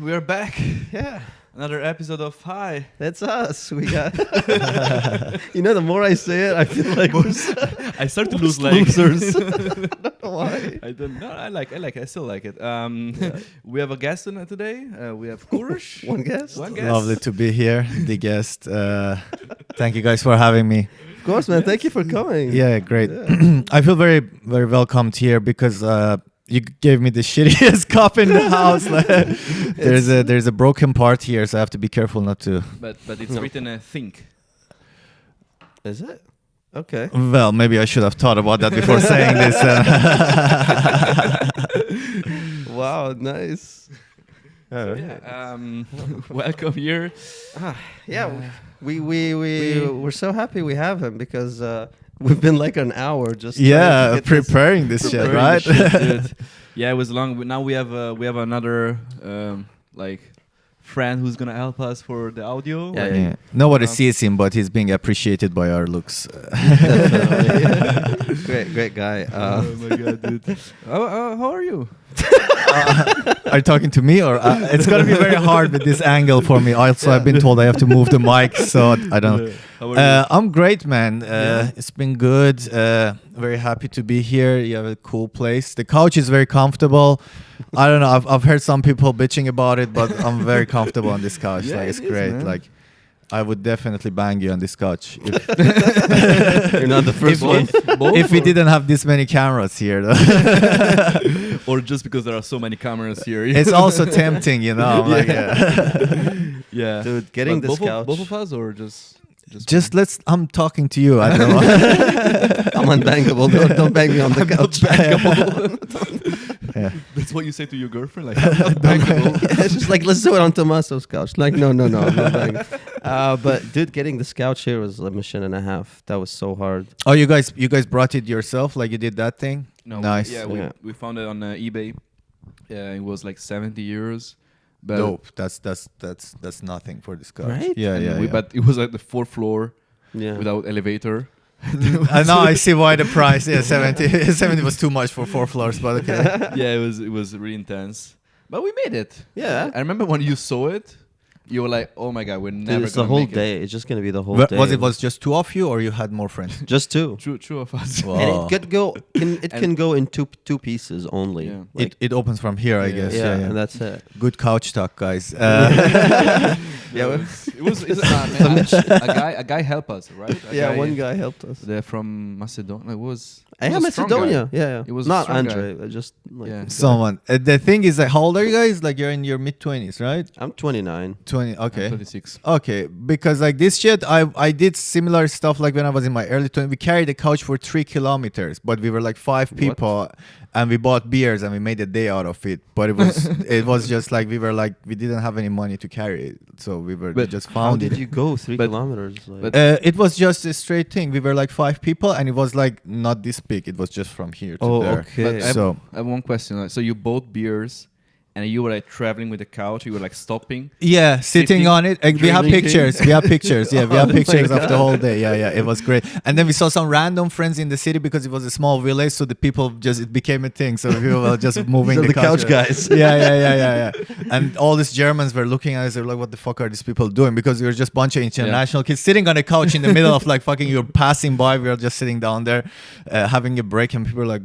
we are back. Yeah, Another episode of Hi. that's us. We got. The more I say it, I feel like I start to lose legs. losers. I don't know why. I don't know. I like it. I still like it. We have a guest on today. We have Kourosh. One guest. One guest. Lovely to be here, the guest. Thank you guys for having me. Of course, man. Thank you for coming. Yeah, great. Yeah. I feel very, very welcomed here because you gave me the shittiest cup in the house. Like, there's a broken part here, so I have to be careful not to. But it's written think. Is it? Okay. Well, maybe I should have thought about that before saying this. Wow. Nice. Welcome here. We're so happy we have him because we've been like an hour just preparing this shit, right? Dude. Yeah, it was long. Now we have another friend who's gonna help us for the audio. Yeah. Nobody sees him, but he's being appreciated by our looks. Great guy. Oh my god, dude. How are you? Are you talking to me or it's gonna be very hard with this angle for me. Also, I've been told I have to move the mic, so I don't. How are you? I'm great, man. It's been good. Very happy to be here. You have a cool place. The couch is very comfortable. I don't know. I've heard some people bitching about it, but I'm very comfortable on this couch. Yeah, like it's it is, great. man. Like I would definitely bang you on this couch You're not the first one. if we didn't have this many cameras here. Though. Or just because there are so many cameras here. It's also tempting, you know. I'm like, Yeah. Dude, getting But this couch. both of us or just Just let's. I'm talking to you. I don't know. I'm unbangable. Don't bang me on the couch. Yeah. That's what you say to your girlfriend, like I'm not bankable. It's just like, let's do it on Tommaso's couch. Like, no, I'm not banging. But dude, getting this couch here was a mission and a half. That was so hard. Oh, you guys brought it yourself, like you did that thing. No, Nice. We found it on eBay. Yeah, it was like 70 euros. But Dope. That's nothing for this couch. Right? Yeah. But it was like the 4th floor Yeah. without elevator. Now I see why the price. Yeah, 70 was too much for 4 floors, but okay. Yeah, it was really intense. But we made it. Yeah. I remember when you saw it, you were like, "Oh my god, we're never Dude, it's the gonna whole make it." day. It's just gonna be the whole day. Was just 2 of you, or you had more friends? Just 2. True of us. Wow. And it could go. It can go in two pieces only. Yeah. Like, It opens from here, I guess. yeah, Yeah. and that's it. Good couch talk, guys. Yeah, a guy helped us, right? One guy helped us. They're from Macedonia. It was Macedonia. Yeah. It was a not strong Andre. Just like Yeah. Someone. The thing is, like, how old are you guys? Like, you're in your mid-20s, right? I'm 29. 20. Okay. 26. Okay, because like this shit, I did similar stuff like when I was in my early 20s. We carried the couch for 3 kilometers, but we were like 5 people, and we bought beers and we made a day out of it. But it was just like we didn't have any money to carry it, so we just How found did it. you go 3 But- kilometers? Like, but- It was just a straight thing. We were like 5 people, and it was like not this big. It was just from here to there. okay. But So I have one question. So you bought beers, and you were like traveling with the couch. You were like stopping. yeah, sitting on it. We have drinking. pictures. We have pictures. Yeah, we have Oh my pictures of the God. whole day. Yeah, it was great. And then we saw some random friends in the city because it was a small village. So the people it became a thing. So we were just moving So the the couch guys. Yeah. And all these Germans were looking at us. They were like, "What the fuck are these people doing?" Because we were just a bunch of international kids sitting on a couch in the middle of like fucking. You're passing by. We were just sitting down there, having a break, and people were like.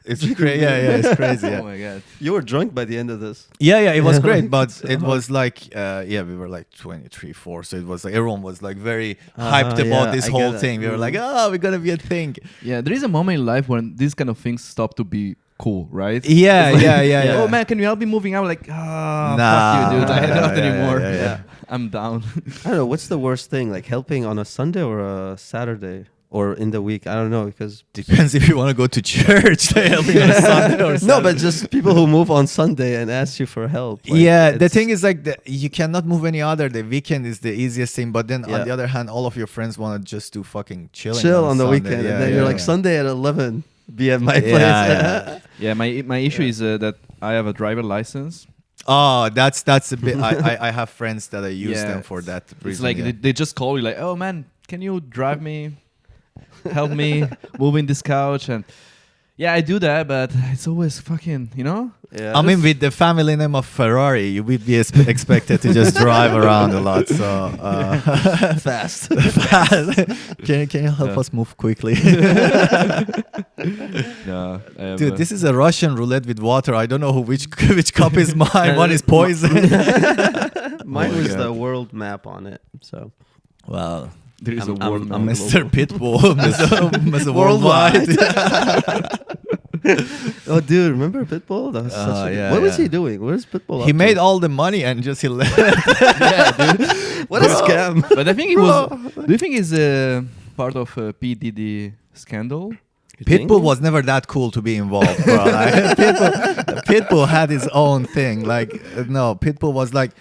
It's crazy. Yeah, it's crazy. Yeah. Oh my god. You were drunk by the end of this. Yeah, it was Yeah. great, but So it hard. was like, we were like 23, 4, so it was like everyone was like very hyped yeah, about this I whole get it. thing. We were like, we're gonna be a thing. Yeah, there is a moment in life when these kind of things stop to be cool, right? Yeah, It's like, yeah. Oh man, can you help me moving? I'm like, Nah, fuck you, dude. I cannot yeah, anymore. yeah. I'm down. I don't know. What's the worst thing? Like helping on a Sunday or a Saturday or in the week? I don't know because Depends if you want to go to church. They help you on a Sunday or no, Saturday. but just people who move on Sunday and ask you for help. Like, yeah, the it's- thing is like you cannot move any other. The weekend is the easiest thing, but then on Yeah. the other hand, all of your friends want to just do fucking chilling chill on the Sunday. weekend, Yeah, and then yeah, you're like yeah. Sunday at 11, be at my Yeah, place. yeah. Yeah, my issue is that I have a driver license. Oh, that's a bit. I have friends that I use Yeah, them for that reason. It's like yeah. they just call you like, oh man, can you drive me, help me move in this couch? And Yeah, I do that, but it's always fucking, you know? Yeah. I mean, with the family name of Ferrari, you would be expected to just drive around a lot. So fast. can you help Yeah. us move quickly? Yeah. Dude, this is a Russian roulette with water. I don't know which cup is mine. One is poison. Mine Oh my was God. the world map on it. So Wow. there is I'm- a word. I'm Mr. Pitbull, Mr. Worldwide. oh, dude, remember Pitbull? That was such a yeah, what was yeah. he doing? What is Pitbull? He up made to? all the money and just he left. What a scam. But I think it was. Do you think it's part of P Diddy scandal? You think? Pitbull was never that cool to be involved, bro. Like, Pitbull had his own thing. Like, no, Pitbull was like,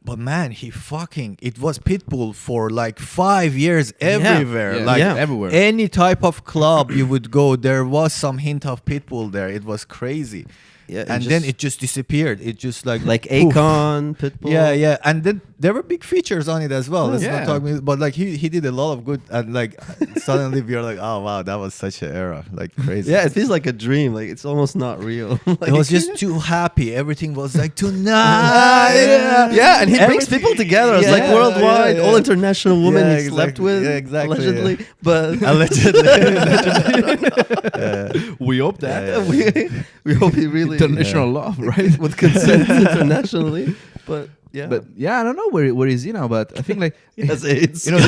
but man, it was Pitbull for like 5 years everywhere. Yeah, Like, yeah. everywhere. any type of club you would go, there was some hint of Pitbull there. It was crazy. Yeah, And then it just disappeared. It just like poof. Akon, Pitbull. Yeah, and then there were big features on it as well. Let's Yeah. not talk, but like he did a lot of good, and like suddenly we are like, oh wow, that was such an era, like crazy. Yeah, it feels like a dream. Like it's almost not real. Like, It was just too happy. Everything was like tonight. yeah, and he brings Everything- people together. It's like Yeah, worldwide, yeah, all yeah. international women Yeah, he slept exactly. with, Yeah, exactly, allegedly. yeah. But Allegedly. We hope that. Yeah, we hope he really International love, right? with consent internationally. But yeah, But yeah, I don't know where is he now, but I think like he has AIDS. you know,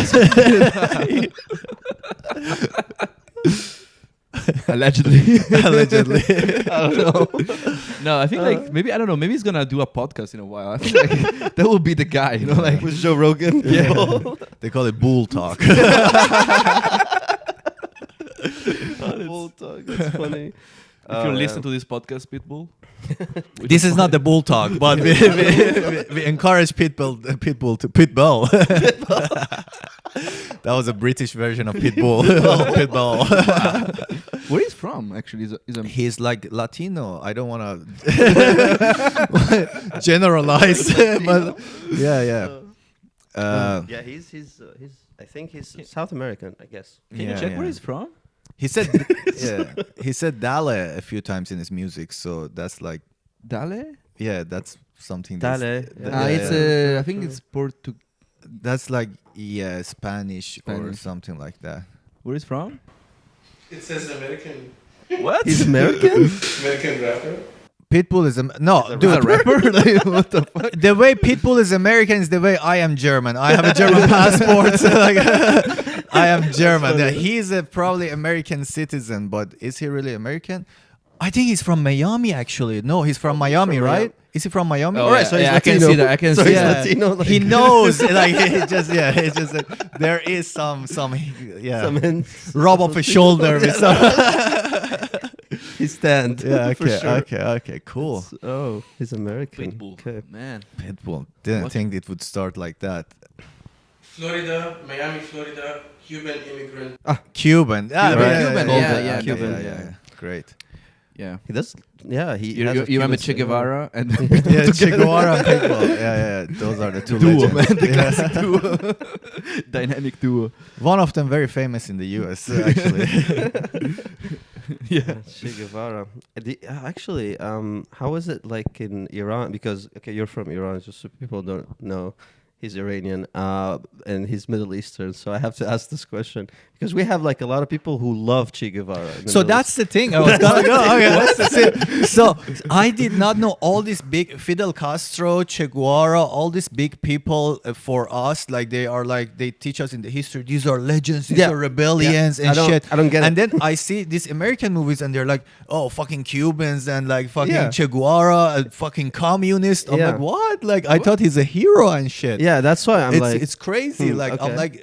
allegedly. Allegedly. I don't know. No, I think like maybe I don't know. Maybe he's gonna do a podcast in a while. I think like that will be the guy. You know, like with Joe Rogan. Yeah. They call it bull talk. Bull talk. That's funny. if you listen to this podcast, Pitbull. This is not the bull talk, but we encourage Pitbull to Pitbull. That was a British version of Pitbull. Pitbull. Where he's from? Actually, is a He's like Latino. I don't want to generalize, but yeah. Yeah, he's I think he's South American, I guess. Can you check where he's from? He said, he said "dale" a few times in his music, so that's like, Dale? that's something. Dale. It's yeah. I think it's Portuguese. That's like Spanish or Spanish. something like that. Where he's from? It says American What? He's American? American rapper. Pitbull is no, dude. a rapper? Like, what the fuck? The way Pitbull is American is the way I am German. I have a German passport. Like, I am German. Yeah, he's probably American citizen, but is he really American? I think he's from Miami, actually. No, he's from Miami, from right? Miami. Is he from Miami? Oh, Alright, so he's I can Latino. see that. I can So see he's that. Latino, like- He knows. Like, it's just there is some Some hints. rub off a shoulder with some. He stand. Yeah. for Okay. sure. Okay. Cool. Oh, he's American. Pitbull. Okay. Man. Pitbull didn't What? think it would start like that. Florida, Miami, Florida, Cuban immigrant. Cuban. Ah, Cuban. right. Cuban, yeah, Cuban. Yeah. Great. Yeah. He does. Yeah, he. You, has you, a you remember Cuban Che Guevara and Yeah, Che Guevara and Pitbull. Yeah. Those are the two duo, legends. man. The Yeah. classic duo. Dynamic duo. One of them very famous in the US, actually. Yeah. Che Guevara. Actually, how is it like in Iran? Because you're from Iran, just so people don't know. He's Iranian, and he's Middle Eastern. So I have to ask this question because we have like a lot of people who love Che Guevara. in the So Middle that's the thing. I was gonna go. Okay, that's the thing. So I did not know all these big Fidel Castro, Che Guevara, all these big people for us. Like they teach us in the history. These are legends. These Yeah. are rebellions Yeah. and shit. I don't get And it. then I see these American movies and they're like, oh, fucking Cubans and like fucking Yeah. Che Guevara, a fucking communist. I'm Yeah. like, what? Like I thought he's a hero and shit. Yeah, that's why I'm like. it's crazy. Like I'm okay. like.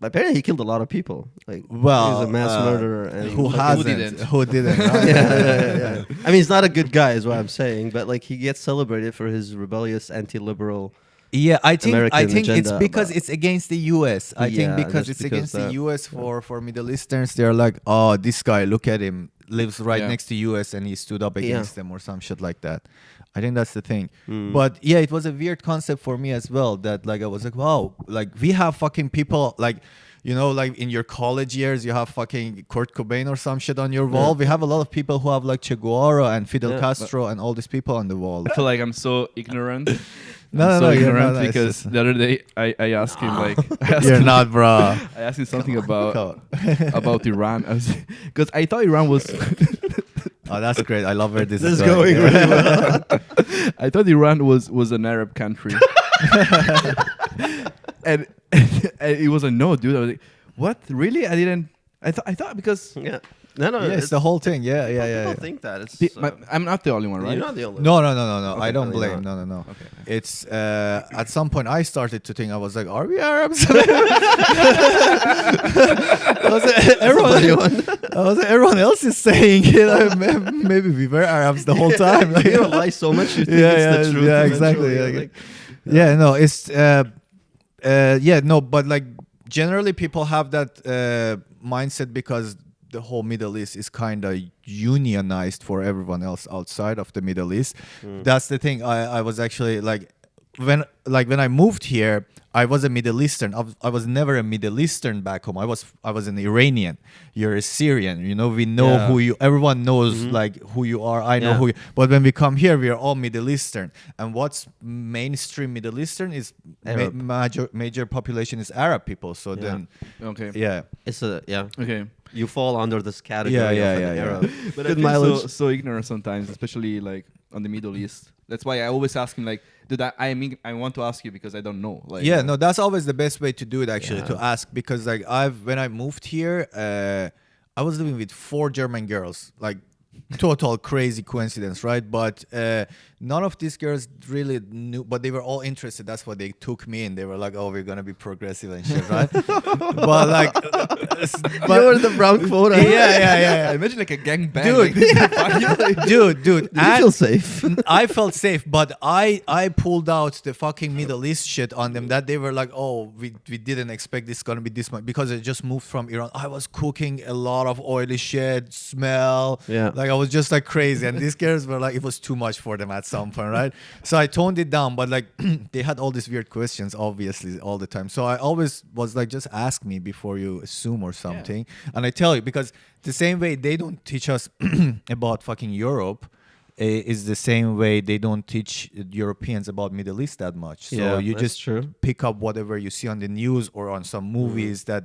Apparently, he killed a lot of people. Like, Well, he's a mass murderer. And who like, hasn't? didn't? Who didn't? Right? yeah. I mean, he's not a good guy, is what I'm saying. But like, he gets celebrated for his rebellious, anti-liberal. Yeah, I think American it's agenda, because but- it's against the US. I Yeah, think because that's it's because against the that- US for Middle Easterns. They're like, oh, this guy, look at him, lives right Yeah. next to US, and he stood up against them or some shit like that. I think that's the thing. Mm. But yeah, it was a weird concept for me as well. That like I was like, wow, like we have fucking people like. you know, like in your college years, you have fucking Kurt Cobain or some shit on your wall. We have a lot of people who have like Che Guevara and Fidel Castro and all these people on the wall. I feel like I'm so ignorant. No, you're ignorant not, because the other day I asked him like You're not, bro. I asked him something about Come Iran because I thought Iran was Oh, that's great. I love where this is going going. really well. I thought Iran was an Arab country. and it was a no, dude. I was like, what? Really? I thought because Yeah. No, Yeah, it's the whole thing. Yeah. People think that. It's, I'm not the only one, right? You're not the only one. No. Okay, I don't no, blame. you're No. Okay. It's at some point I started to think. I was like, are we Arabs? Everyone else is saying it. Maybe we were Arabs the whole time. Like, You don't lie so much. You think it's the truth. Yeah, exactly. eventually. Yeah, no, it's but like generally people have that mindset because the whole Middle East is kind of unionized for everyone else outside of the Middle East. That's the thing. I was actually like when I moved here, I was a Middle Eastern. I was never a Middle Eastern back home. I was an Iranian. You're a Syrian. You know, we know Yeah. who you. Everyone knows like who you are. I know who you. But when we come here, we are all Middle Eastern. And what's mainstream Middle Eastern is Arab. major population is Arab people. So then, Okay. yeah. It's Okay. You fall under this category Yeah, of an yeah. Arab. But Good I feel mileage. so ignorant sometimes, especially like on the Middle East. That's why I always ask him like, dude, I want to ask you because I don't know. Like, Yeah, no, that's always the best way to do it actually, Yeah. to ask, because like when I moved here, I was living with 4 German girls, like total crazy coincidence, right? But none of these girls really knew, but they were all interested. That's why they took me in. They were like, "Oh, we're gonna be progressive and shit," right? But like, You were the brown quota. yeah. I imagine like a gang bang. Dude. dude. Did you feel safe? I felt safe, but I pulled out the fucking Middle East shit on them that they were like, oh, we didn't expect this gonna be this much because I just moved from Iran. I was cooking a lot of oily shit, smell. Yeah. Like I was just like crazy, and these girls were like, it was too much for them at some point, right? So I toned it down, but like they had all these weird questions, obviously, all the time. So I always was like, just ask me before you assume or something. And I tell you, because the same way they don't teach us about fucking Europe is the same way they don't teach Europeans about Middle East that much. So Yeah, you that's just true. pick up whatever you see on the news or on some movies that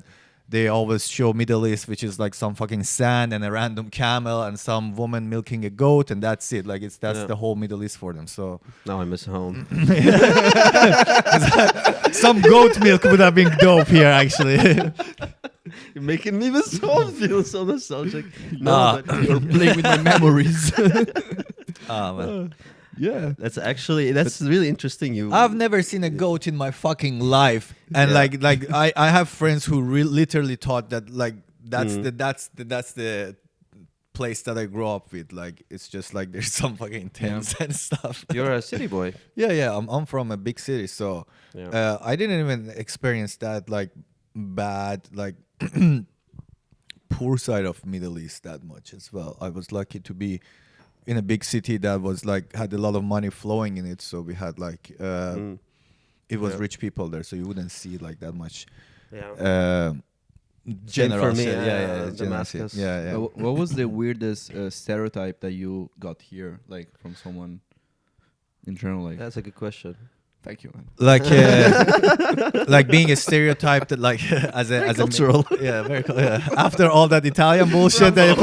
they always show Middle East, which is like some fucking sand and a random camel and some woman milking a goat, and that's it. Like that's the whole Middle East for them. So Now I miss home. some goat milk would have been dope here, actually. You're making me miss home feel so nostalgic. No, but You're playing with my memories. Man. Yeah. that's really interesting. I've never seen a goat in my fucking life, and Yeah. I have friends who literally thought that like that's the place that I grew up with. Like it's just like there's some fucking tents and stuff. You're a city boy. Yeah. I'm from a big city, so Yeah. I didn't even experience that like bad like poor side of Middle East that much as well. I was lucky to be in a big city that was like had a lot of money flowing in it, so we had like it was rich people there, so you wouldn't see like that much Yeah. general for me, shit. general Damascus. shit. Yeah. What was the weirdest stereotype that you got here, like from someone in general? Like, That's a good question. thank you, man. Like like being a stereotype that like as a cultural. very after all that Italian bullshit that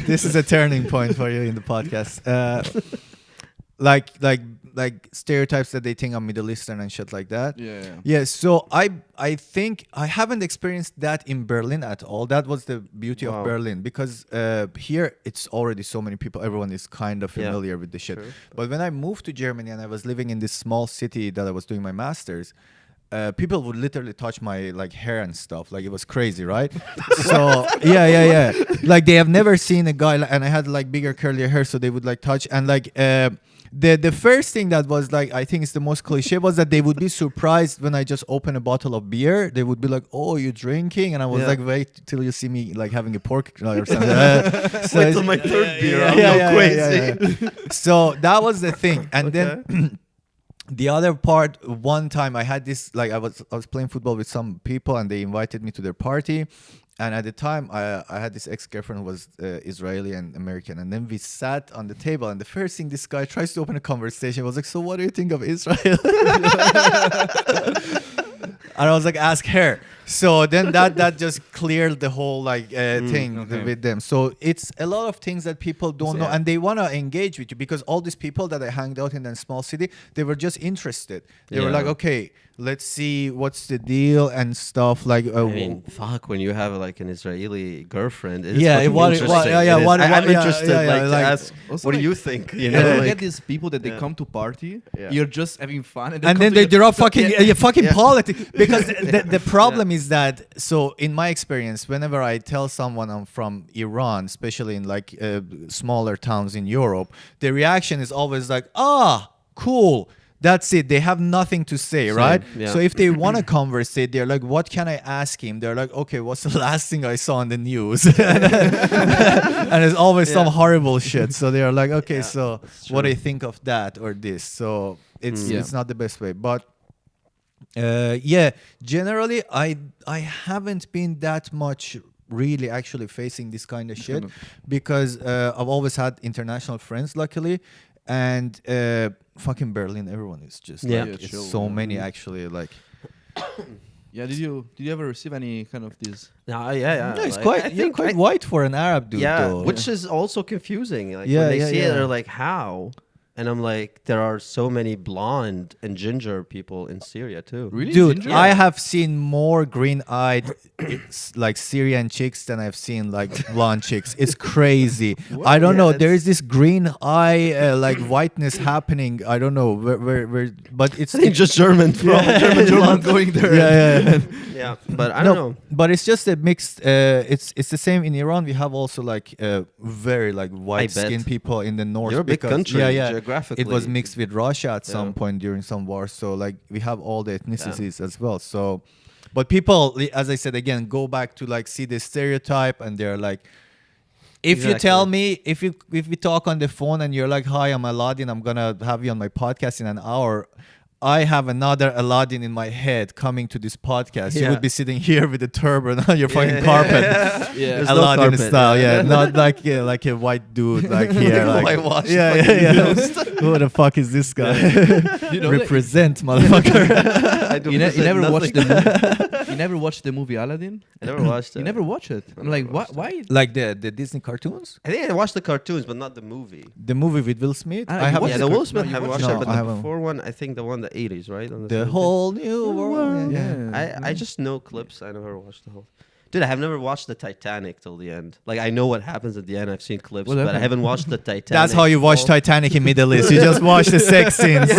this is a turning point for you in the podcast. Like stereotypes that they think are Middle Eastern and shit like that. Yeah, so I think I haven't experienced that in Berlin at all. That was the beauty of Wow. Berlin, because here it's already so many people. Everyone is kind of familiar with the shit. True. But when I moved to Germany and I was living in this small city that I was doing my master's, people would literally touch my like hair and stuff. Like it was crazy, right? So yeah. Like they have never seen a guy, and I had like bigger curly hair, so they would like touch and like. The first thing that was like, I think it's the most cliche, was that they would be surprised when I just open a bottle of beer. They would be like, "Oh, you're drinking?" And I was like, "Wait till you see me like having a pork or something." So Wait till my third beer. I'll go crazy. So that was the thing, and then The other part, one time I had this, like I was playing football with some people and they invited me to their party. And at the time, I had this ex-girlfriend who was Israeli and American. And then we sat on the table, and the first thing this guy tries to open a conversation was like, so what do you think of Israel? And I was like, ask her. So then that just cleared the whole like thing with them. So it's a lot of things that people don't know, and they want to engage with you, because all these people that I hanged out in that small city, they were just interested. They were like, okay, let's see what's the deal and stuff. Like, I mean, fuck, when you have like an Israeli girlfriend, it's I'm interesting. I'm interested, to ask, Also, what do like, you think? You You know, know, like, get these people that they come to party, you're just having fun, and then they drop fucking politics, because the problem is that, so in my experience, whenever I tell someone I'm from Iran, especially in like smaller towns in Europe, the reaction is always like, cool, that's it. They have nothing to say, right? Yeah. So if they want to conversate, they're like, what can I ask him? They're like, okay, what's the last thing I saw on the news? And it's always some horrible shit. So they're like, okay, so what do you think of that or this? So it's not the best way. But generally I haven't been that much really actually facing this kind of shit, because I've always had international friends, luckily. And fucking Berlin, everyone is just like, it's chill, so many actually, like. Yeah, did you ever receive any kind of these? No, It's like, quite white for an Arab dude, though. which is also confusing. Like, Yeah, when they yeah, see it, yeah. they're like, how? And I'm like, there are so many blonde and ginger people in Syria too. Really, Dude, Ginger? I have seen more green-eyed like Syrian chicks than I've seen like blonde chicks. It's crazy. I don't know. There is this green eye like whiteness happening. I don't know where but it's I think just German, German going there. yeah, but I don't know. But it's just a mixed. It's the same in Iran. We have also like very like white skinned people in the north. You're a big country, geographically. It was mixed with Russia at some point during some wars. So like we have all the ethnicities as well. So, but people, as I said again, go back to like see the stereotype, and they're like, if you tell me, if we talk on the phone and you're like, hi, I'm Aladdin, I'm gonna have you on my podcast in an hour. I have another Aladdin in my head coming to this podcast. You would be sitting here with a turban on your fucking carpet. There's Aladdin no carpet, style, not like a white dude like here. Like, whitewashed. Who the fuck is this guy? You know, Represent, motherfucker. You never watched the movie? You never watched the movie Aladdin? I never watched it. You never watched it? I'm like, why? Like the Disney cartoons? I think I watched the cartoons, but not the movie. The movie with Will Smith? I haven't. Yeah, the Will Smith I haven't watched it, but I the haven't. before one, I think the one the 80s, right? On The whole new world. I just know clips. I never watched the whole. Dude, I have never watched the Titanic till the end. Like, I know what happens at the end. I've seen clips, but I haven't watched the Titanic. That's how you watch Titanic in Middle East. You just watch the sex scenes. You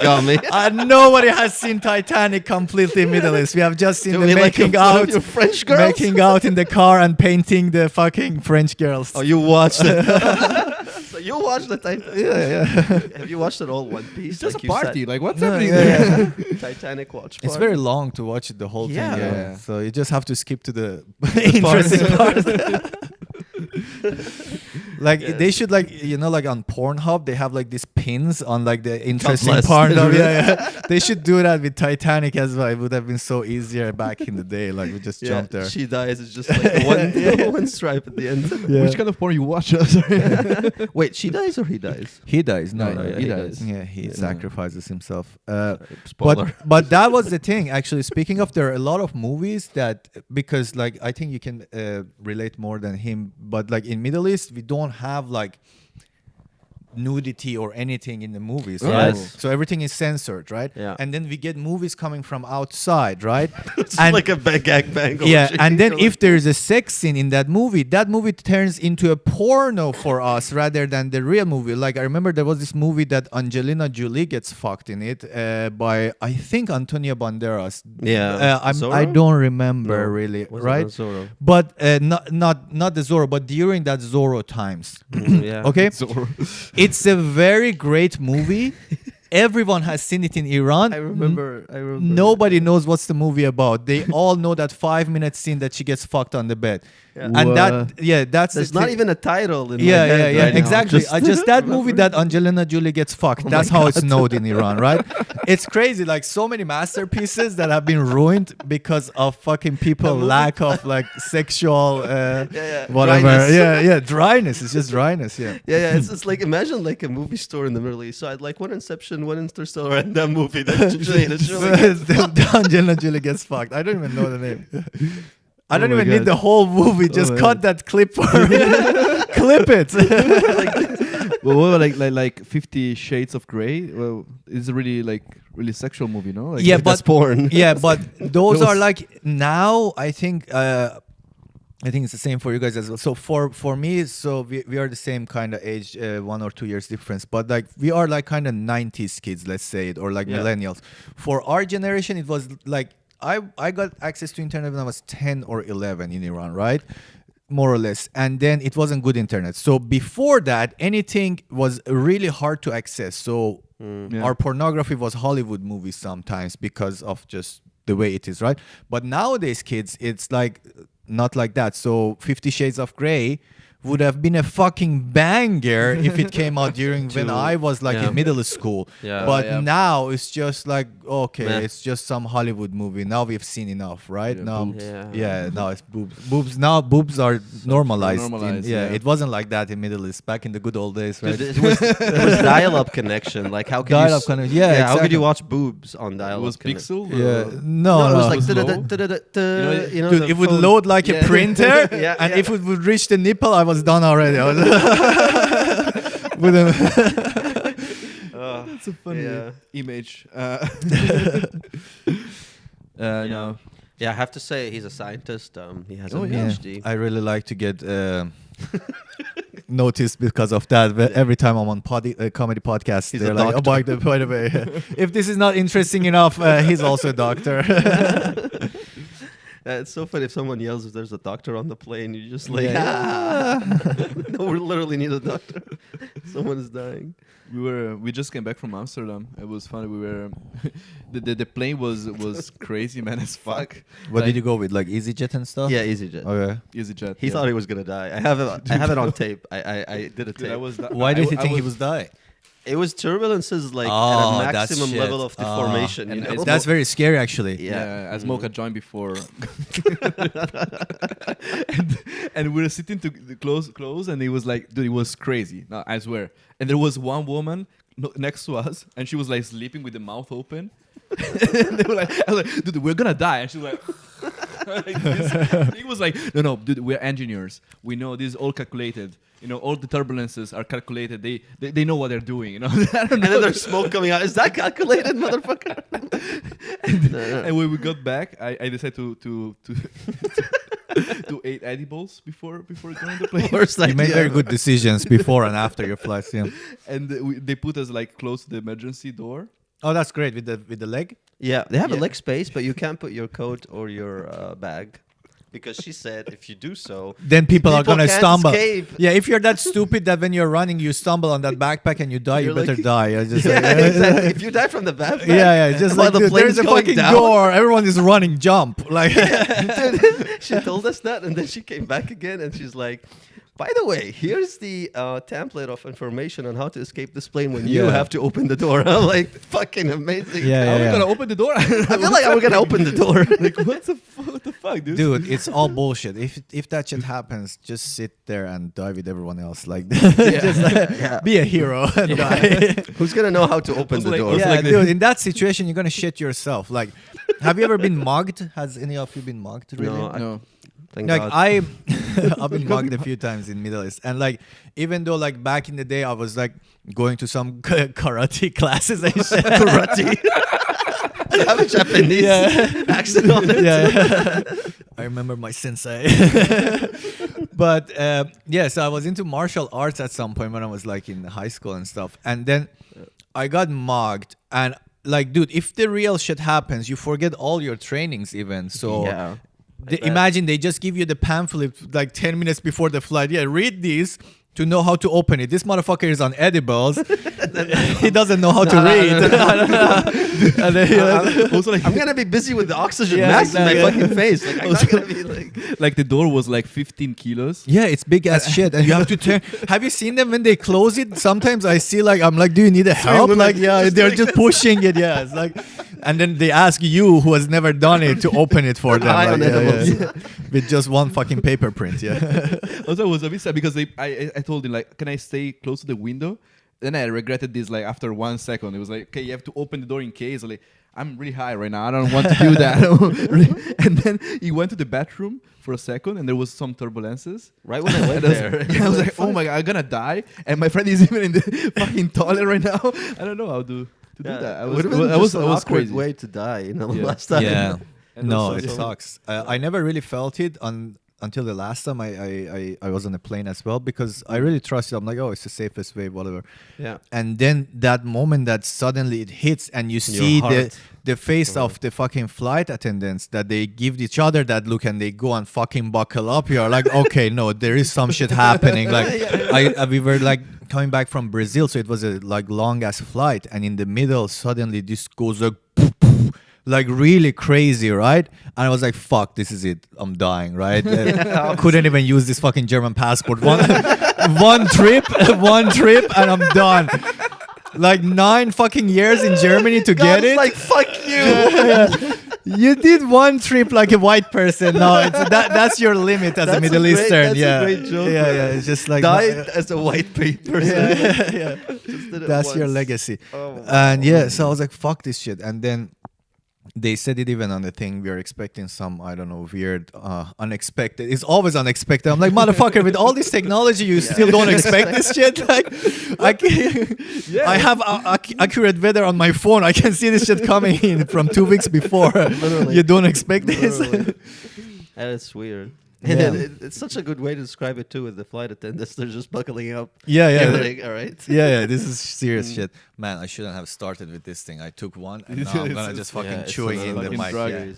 got me. Nobody has seen Titanic completely in Middle East. We have just seen them Doing like making a out, your French girls. making out in the car and painting the fucking French girls. Oh, you watched it. So you watched the Titanic. Yeah. Have you watched it all One Piece? It's just like a you said? party. Like, what's No, happening yeah, there? Titanic watch party. It's very long to watch it, the whole thing. Yeah. Yeah. So you just have to skip to the interesting part. Like they should, like, you know, like on Pornhub they have like these pins on like the interesting bless. part of They should do that with Titanic as well. It would have been so easier back in the day. Like we just jump there. She dies. It's just like one stripe at the end. Which kind of porn you watch? Sorry. Wait, she dies or he dies? He dies. No, he dies. Yeah, he sacrifices himself. Spoiler. But that was the thing. Actually, speaking of, there are a lot of movies that, because like I think you can relate more than him. But like in Middle East, we don't have like nudity or anything in the movies, right? Yes. So everything is censored, right? Yeah. And then we get movies coming from outside, right? It's and like a gangbang. yeah, and then if there's a sex scene in that movie turns into a porno for us rather than the real movie. Like I remember there was this movie that Angelina Jolie gets fucked in it by, I think, Antonio Banderas. Yeah. I Zorro? don't remember No. really, Was it right? not Zorro? But not the Zorro, but during that Zorro times. Yeah. Okay, Zorro. it's a very great movie. everyone has seen it in Iran. I remember. Nobody knows what's the movie about. They all know that 5-minute scene that she gets fucked on the bed. Yeah. And What? that's There's the not thing. even a title in my Yeah, head right now. exactly. Just- I just that movie that Angelina Jolie gets fucked. That's how it's known in Iran, right? It's crazy. Like so many masterpieces that have been ruined because of fucking people lack of like sexual whatever. Dryness. Dryness. It's just dryness. Yeah. Yeah. It's like imagine like a movie store in the Middle East. So I'd like one Inception, one Interstellar, and that movie. That's Angelina Jolie gets fucked. I don't even know the name. I don't my even need God. the whole movie. Just my cut that clip for me. Clip it. Well, what about like 50 Shades of Grey? Well, it's a really sexual movie, no? Like, Yeah, that's but porn. yeah, but those are Those- like now. I think it's the same for you guys as well. So for me, so we are the same kind of age, 1 or 2 years difference. But like we are like kind of 90s kids, let's say it, or like Yeah. millennials. For our generation, it was like I got access to internet when I was 10 or 11 in Iran, right? More or less. And then it wasn't good internet. So before that, anything was really hard to access. So Yeah. our pornography was Hollywood movies sometimes because of just the way it is, right? But nowadays, kids, it's like not like that. So 50 Shades of Grey would have been a fucking banger if it came out during when I was like Yeah. in middle school. Yeah. But Yeah. now it's just like, okay, Meh. it's just some Hollywood movie. Now we've seen enough, right? Yeah, Now, boobs. now it's boobs. Now boobs are normalized. normalized, yeah, yeah. it wasn't like that in Middle East back in the good old days, right? It was dial-up connection. Like how could Dial-up you? connection. Yeah, How could you exactly. watch boobs on It dial-up? was Pixel? Yeah, No, no, it was no. like It was low. you know, Dude, the it would phone- load like a Yeah. printer, Yeah, and yeah. if it would reach the nipple, I was done already. I was with a That's a funny Yeah. image. No. Yeah, I have to say he's a scientist. He has a Oh, yeah. PhD. I really like to get noticed because of that. But every time I'm on comedy podcasts, He's they're a like, doctor. by the way, if this is not interesting enough, he's also a doctor. It's so funny if someone yells if there's a doctor on the plane, you just like, Yeah. no, we literally need a doctor. Someone is dying. We just came back from Amsterdam. It was funny. We were the plane was crazy, man, as fuck. What did you go with, like EasyJet and stuff? Yeah, EasyJet. Okay. EasyJet. He thought he was gonna die. I have it on tape. I did a tape. Dude, I was Why did he think he was dying? It was turbulences like Oh, at a that's maximum shit. level of deformation. And you know? it's That's very scary, actually. Yeah. I smoked a joint before, and we were sitting to close, and it was like, dude, it was crazy. No, I swear. And there was one woman next to us, and she was like sleeping with the mouth open. And they were like, I was like, dude, we're gonna die. And she was like, like this. He was like, no, dude, we're engineers. We know this is all calculated. You know, all the turbulences are calculated. They know what they're doing. You know, I don't And know. then there's smoke coming out. Is that calculated, motherfucker? And when we got back, I decided to eat edibles before going to plane. Worst You made idea. very good decisions before and after your flights, yeah. And they put us like close to the emergency door. Oh, that's great with the leg. Yeah, they have a Yeah. leg space, but you can't put your coat or your bag. Because she said if you do so, Then people are gonna can't stumble. escape. Yeah, if you're that stupid that when you're running you stumble on that backpack and you die, you You're better like- die. I just Yeah, like, exactly. If you die from the backpack, yeah, just while like the dude, plane's there's a going fucking down. door. Everyone is running, jump. Like, Dude, she told us that, and then she came back again, and she's like, by the way, here's the template of information on how to escape this plane when you Yeah. have to open the door. I'm like, fucking amazing. Yeah, Are we yeah. gonna open the door? I feel like we're gonna open the door. Like what the fuck, dude? dude, it's all bullshit. If that shit happens, just sit there and die with everyone else. Like, Yeah. just like, Yeah. be a hero and die. Who's gonna know how to open was the like- door? was Yeah, like the- dude, in that situation, you're gonna shit yourself. Like, have you ever been mugged? Has any of you been mugged? Really? No, No. Thank Like God. I've been mugged a few times in Middle East, and like even though like back in the day I was like going to some karate classes and shit. Karate. You have a Japanese accent on it. yeah, I remember my sensei. But yeah, so I was into martial arts at some point when I was like in high school and stuff, and then I got mugged, and like, dude, if the real shit happens, you forget all your trainings even. So. Yeah. Imagine they just give you the pamphlet like 10 minutes before the flight. Yeah, read these. to know how to open it. This motherfucker is on edibles. He doesn't know how to read. And then, Also, like, I'm gonna be busy with the oxygen Yeah, mask in my exactly. fucking face. Like I'm not gonna be like. like the door was like 15 kilos. yeah, it's big as shit, and you have to turn. Have you seen them when they close it? Sometimes I see like I'm like, do you need a help? women Like, yeah, just they're doing just pushing it. Yeah, it's like, and then they ask you who has never done it to open it for them. High Like, on yeah, edibles. yeah. With just one fucking paper print. Yeah. Also, it was a bit sad because I told him like, can I stay close to the window? Then I regretted this like after 1 second. It was like, okay, you have to open the door in case. Like, I'm really high right now. I don't want to do that. And then he went to the bathroom for a second, and there was some turbulences. Right when I went And there. I was like, oh my god, I'm gonna die. And my friend is even in the fucking toilet right now. I don't know how to do that. I was, Would have been I was, just an I was awkward crazy. way to die, you know, Yeah. last time. Yeah. And No, also- it sucks. I never really felt it until the last time I was on a plane as well, because I really trusted. I'm like, oh, it's the safest way, whatever. Yeah. And then that moment that suddenly it hits and you your see heart. the face of the fucking flight attendants, that they give each other that look and they go and fucking buckle up. You're like, okay, no, there is some shit happening. Like we were like coming back from Brazil, so it was a like long ass flight, and in the middle suddenly this goes like really crazy, right? And I was like, fuck, this is it. I'm dying, right? Couldn't even use this fucking German passport. One trip, and I'm done. Like 9 fucking years in Germany to get God's it. like, fuck you. You did one trip like a white person. No, that's your limit as a That's Middle a great- Eastern. that's a Yeah, great joke, yeah, man. yeah. It's just like Died as a white person. yeah. Just did it That's your once. legacy. Oh, And wow. yeah, so I was like, fuck this shit. And then they said it even on the thing. We are expecting some, I don't know, weird, unexpected. It's always unexpected. I'm like, motherfucker, with all this technology, you still don't expect this shit? Like, I have accurate weather on my phone. I can see this shit coming in from 2 weeks before. Literally. You don't expect this? Literally. That's weird. Yeah. And it's such a good way to describe it too, with the flight attendants. They're just buckling up. Yeah, yeah. They're like, all right. Yeah, this is serious shit. Man, I shouldn't have started with this thing. I took one, and now I'm gonna It's- just fucking Yeah, it's chewing a in the fucking mic. drug. Yeah.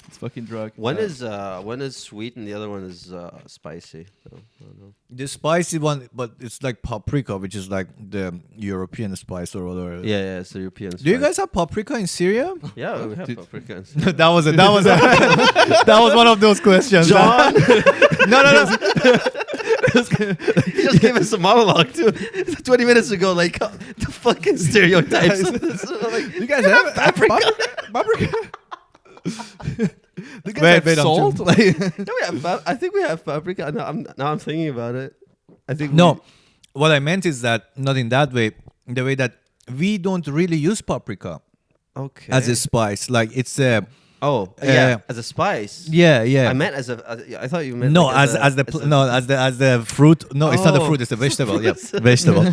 It's fucking drug. One is sweet and the other one is spicy. So, I don't know. The spicy one, but it's like paprika, which is like the European spice or whatever. Yeah, it's the European. Do you spice. guys have paprika in Syria? Yeah, we have Dude. paprika. that was that was one of those questions. John, no. he just gave us a monologue too. 20 minutes ago, like the fucking stereotypes. Of this. Like, You guys have paprika? Do you guys have Wait, I'm salt? too- Like, no, we have I think we have paprika. Now I'm thinking about it. I think No, what I meant is that not in that way. The way that we don't really use paprika Okay. as a spice. Like it's a yeah, as a spice. yeah. I meant I thought you meant No, like as the fruit. No, it's not a Oh. fruit. It's a vegetable. Yeah, vegetable.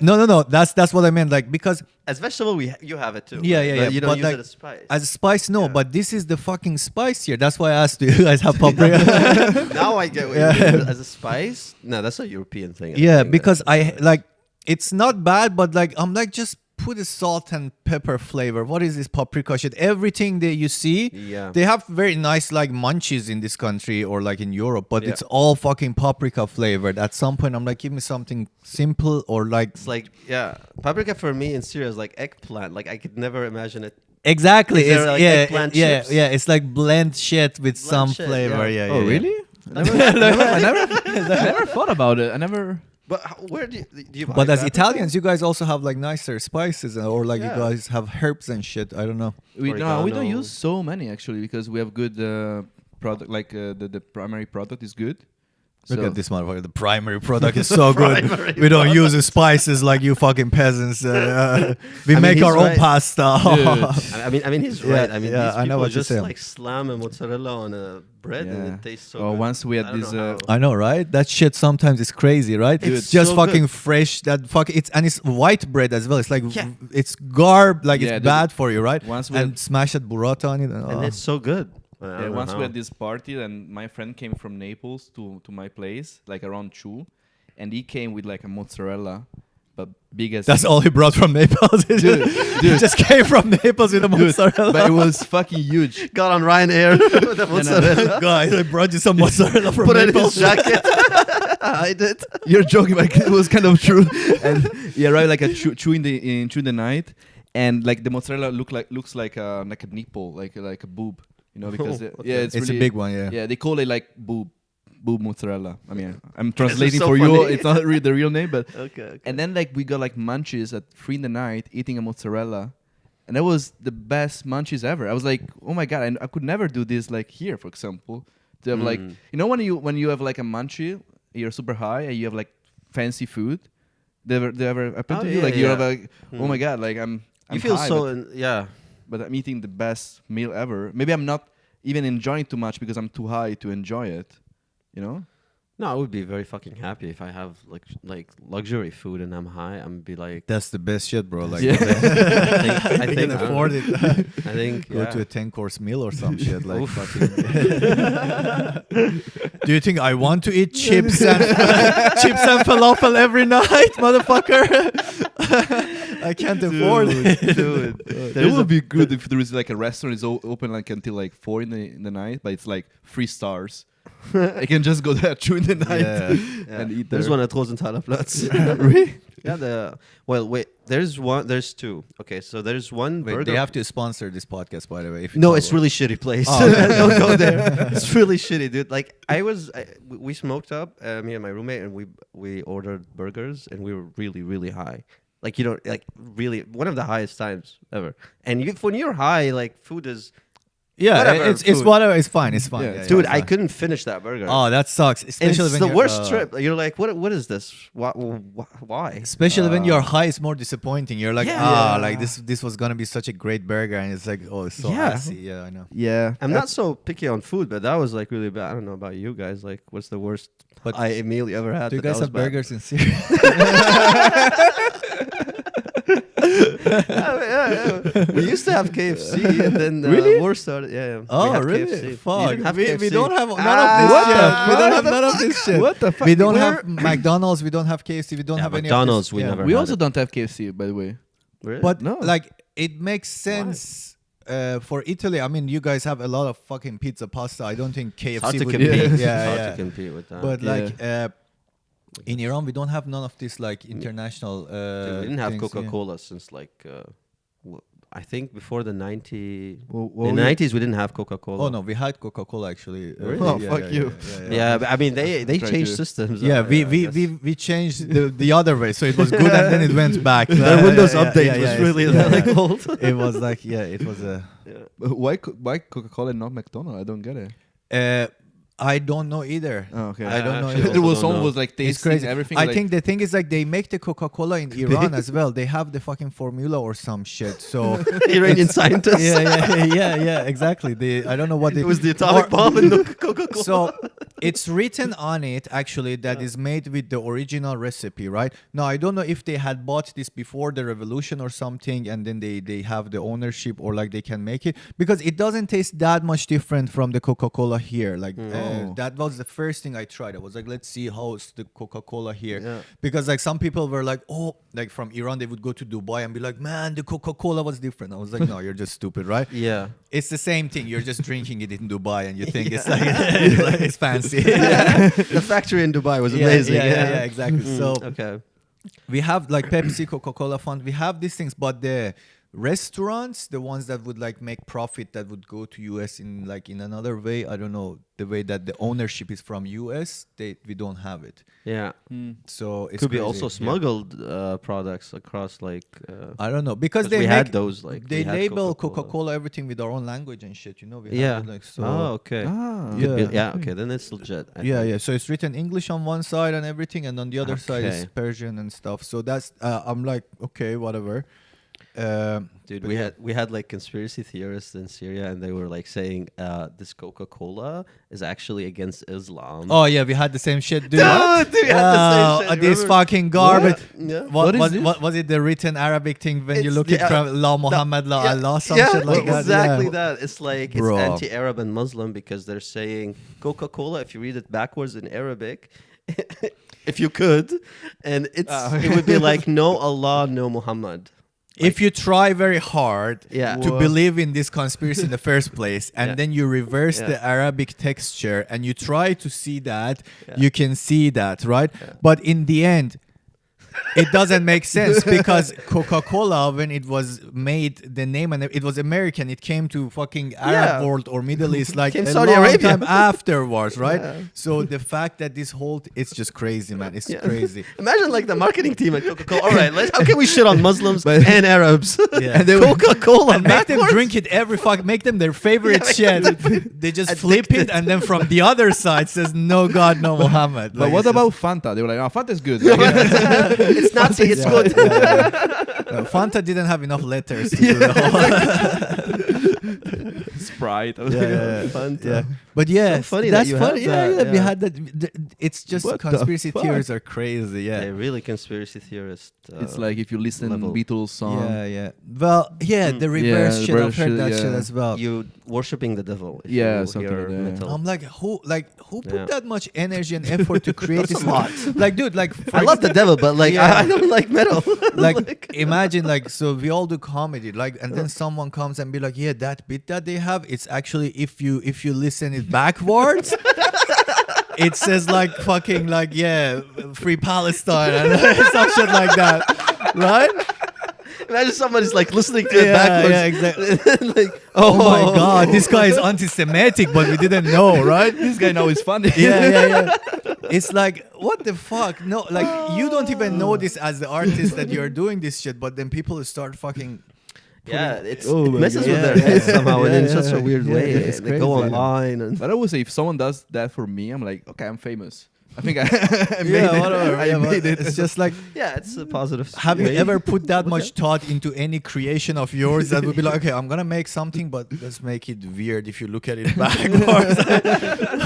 No. That's what I meant. Like because as vegetable you have it too. Yeah, right? yeah, But yeah, You don't but use like, it as spice. as a spice, no. Yeah. But this is the fucking spice here. That's why I asked you. You guys have paprika? Now I get what Yeah. you mean. As a spice. No, that's a European thing. I Yeah, think. because I like it's not bad, but like I'm like just put a salt and pepper flavor. What is this paprika shit? Everything that you see, Yeah. they have very nice like munchies in this country or like in Europe, but Yeah. it's all fucking paprika flavored. At some point, I'm like, give me something simple or like It's like paprika for me in Syria is like eggplant. Like I could never imagine it. exactly. Is there, It's, like, yeah, eggplant yeah, chips? yeah. It's like blend shit with some shit, flavor. yeah. Yeah. oh, yeah, really? I never thought about it. I never. But where do you buy But as paprika? Italians, you guys also have like nicer spices, or like Yeah. you guys have herbs and shit. I don't know. We don't Oregano. use so many actually because we have good product. Like the primary product is good. Look So- at this motherfucker. The primary product is so good. Primary We don't product. use the spices like you fucking peasants. We I make mean, our he's own right. pasta. I mean, he's Yeah, right. I mean, yeah, these I know people what you're just saying. like slam a mozzarella on a bread and Yeah. it tastes so Or good. once we had I don't this, know how. I know, right? That shit sometimes is crazy, right? It's just so fucking good. fresh. That fuck. It's white bread as well. It's like Yeah. it's garb. Like Yeah, it's the- bad for you, right? once we and had- smashed burrata on it. And, And it's so good. I Yeah, don't know once we how. had this party, and my friend came from Naples to my place, like around 2, and he came with like a mozzarella, but big as. That's all he brought from Naples. He just came from Naples with a mozzarella. But it was fucking huge. got on Ryanair with the mozzarella. Guys, I brought you some mozzarella from Put it in Naples. his jacket. I did. You're joking, like it was kind of true. And yeah, right, like a chew in the night, and like the mozzarella looks like a nipple, like a boob, because Okay. it's It's really, a big one, yeah. Yeah, they call it like boob mozzarella. I mean, I'm translating so for you. funny. It's not really the real name, but Okay. and then like we got like munchies at 3 a.m. eating a mozzarella, and that was the best munchies ever. I was like, oh my god, I could never do this like here, for example. To have like, when you have like a munchie, you're super high and you have like fancy food. They ever happen to you? Like you have like, oh my god, like I'm You feel high, so but I'm eating the best meal ever. Maybe I'm not even enjoying too much because I'm too high to enjoy it. No, I would be very fucking happy if I have like luxury food and I'm high. I'm be like, That's the best shit, bro. Like, Yeah. I you think can afford it. I think Go to a 10-course meal or some shit. Like, Oof. fucking. Do you think I want to eat chips and chips and falafel every night, motherfucker? I can't afford it. Dude. It would be good if there is like a restaurant is open like until like 4 in the night, but it's like 3 stars. I can just go there at 2 in the night and eat there. There's one at Rosenthaler Platz. Really? Yeah, there's two. Okay, so there's one Wait, burger. they have to sponsor this podcast, by the way. If you No, follow. it's really shitty place. Oh, okay. Don't go there. It's really shitty, dude. Like we smoked up, me and my roommate, and we ordered burgers, and we were really, really high. Like really one of the highest times ever. And when you're high, like food is. Yeah, Whatever, it's food. whatever. It's fine. It's fine. Yeah, Yeah, Dude, yeah, I it's fine. couldn't finish that burger. Oh, that sucks. And Especially it's when the you're, worst trip. You're like, what is this? Why? Especially when you're high, it's more disappointing. You're like, Yeah. like this was gonna be such a great burger, and it's like, oh, it's so Yeah. icy. Yeah, I know. Yeah. I'm not so picky on food, but that was like really bad. I don't know about you guys. Like, what's the worst But meal you ever had? Do you but that guys was have bad? burgers in Syria? Yeah. We used to have KFC, and then Really? war started. Yeah. We Oh, had really? KFC. You Fuck. didn't have We KFC. don't have none What of this the shit. We don't have fuck? none of this shit. What the fuck? We don't Where- have McDonald's. We don't have KFC. We don't Yeah, have any McDonald's, of we this. never We had also it. don't have KFC, by the way. Really? But No. like, it makes sense. For Italy, I mean, you guys have a lot of fucking pizza, pasta. I don't think KFC It's hard to would compete. be. It's Yeah, hard yeah. to compete with that. But Yeah. like in Iran, we don't have none of this like international. Dude, we didn't have things, Coca yeah. Cola since like I think before the 90s. Well, In the 90s, we didn't have Coca Cola. Oh no, we had Coca Cola actually. Really? Oh, fuck you. Yeah, but I mean they Try changed to- systems. Yeah, we changed the other way, so it was good and then it went back. The Windows Yeah, update yeah, was yeah, really yeah. like old. It was like it was a. But why Coca-Cola and not McDonald's? I don't get it. I don't know either. Oh, okay. I don't know. actually either. There was also don't someone know. was like It's tasting crazy. everything. I like, think the thing is like they make the Coca-Cola in Iran as well. They have the fucking formula or some shit. So Iranian scientists. yeah, exactly. I don't know what they. It was the atomic bomb and the Coca Cola. So it's written on it actually that is made with the original recipe, right? Now I don't know if they had bought this before the revolution or something, and then they have the ownership or like they can make it, because it doesn't taste that much different from the Coca-Cola here. Like that was the first thing I tried. I was like, let's see how's the Coca-Cola here, because like some people were like, oh, like from Iran they would go to Dubai and be like, man, the Coca-Cola was different. I was like, no, you're just stupid, right? Yeah. It's the same thing. You're just drinking it in Dubai and you think it's like it's fancy. The factory in Dubai was amazing. Yeah, exactly. So Okay. we have like Pepsi, Coca-Cola Fund. We have these things, but the restaurants, the ones that would like make profit, that would go to US in like in another way. I don't know, the way that the ownership is from US. We don't have it. Yeah. So it's Could be crazy. also Yeah. smuggled products across like. I don't know, because 'cause they we make, had those like they we had label Coca-Cola everything with our own language and shit. You know, we have Yeah. it, like so. Oh, okay. Ah. Could be- Yeah. yeah. Okay. Then it's legit. I Yeah, think. yeah. So it's written English on one side and everything, and on the other side is Okay. Persian and stuff. So that's I'm like, okay, whatever. Dude, But we had like conspiracy theorists in Syria, and they were like saying this Coca-Cola is actually against Islam. Oh yeah, we had the same shit, dude. Dude, we had the same shit, This remember? fucking garbage. Yeah. What is this? What was it? The written Arabic thing when you It's look the- at from La Muhammad La Allah, some shit like that. exactly Yeah. that. It's like Bro. it's anti-Arab and Muslim because they're saying Coca-Cola. If you read it backwards in Arabic, if you could, and it would be like no Allah, no Muhammad. if you try very hard Yeah. to believe in this conspiracy in the first place, and Yeah. then you reverse Yeah. the Arabic texture and you try to see that, Yeah. you can see that, right? Yeah. But in the end, it doesn't make sense because Coca Cola, when it was made, the name and it was American, it came to fucking Arab Yeah. world or Middle East like Came a Saudi long Arabia. time afterwards, right? Yeah. So the fact that this whole it's just crazy, man. It's Yeah. crazy. Imagine like the marketing team at Coca Cola. All right, how can we shit on Muslims But- and Arabs? Yeah. And they were- Coca Cola. And make them drink it every make them their favorite shit. They just flip it, and then from the other side says no God, no Muhammad. But Like, what it's about Fanta? They were like, oh, Fanta's good. It's Nazi. It's good. Fanta didn't have enough letters to do the whole. Sprite. Fanta. Yeah. But yeah, So funny that that's you funny. have Yeah, that, yeah, we yeah. had that. It's just What the conspiracy fuck? theories are crazy. Yeah. Yeah, really conspiracy theorist. It's like if you listen level. Beatles song. Yeah, yeah. Well, yeah, the reverse Yeah, shit. I've reverse heard shit, that shit yeah. as well. you worshipping the devil. If Yeah, you something hear like that. metal. I'm like, who put Yeah. that much energy and effort to create this? a lot. Like, dude, like, I love the devil, but like Yeah. I don't like metal. like imagine like so we all do comedy like and then someone comes and be like yeah that bit that they have it's actually if you listen it backwards it says like fucking like yeah free Palestine and some shit like that right Imagine somebody's like listening to it yeah, backwards. yeah exactly like, oh my god this guy is anti-Semitic but we didn't know right This guy now is funny. yeah it's like what the fuck no like you don't even know this as the artist that you're doing this shit but then people start fucking Yeah, Oh it my messes God. with their Yeah, heads yeah, somehow, and yeah, in such a yeah, weird yeah, way. yeah, it's They go crazy. online and But I would say if someone does that for me, I'm like, okay, I'm famous. I think I, I made yeah it. whatever I yeah, but made it. it's just like yeah, it's a positive. have you way. ever put that much thought into any creation of yours that would be like, okay, I'm gonna make something, but let's make it weird if you look at it backwards?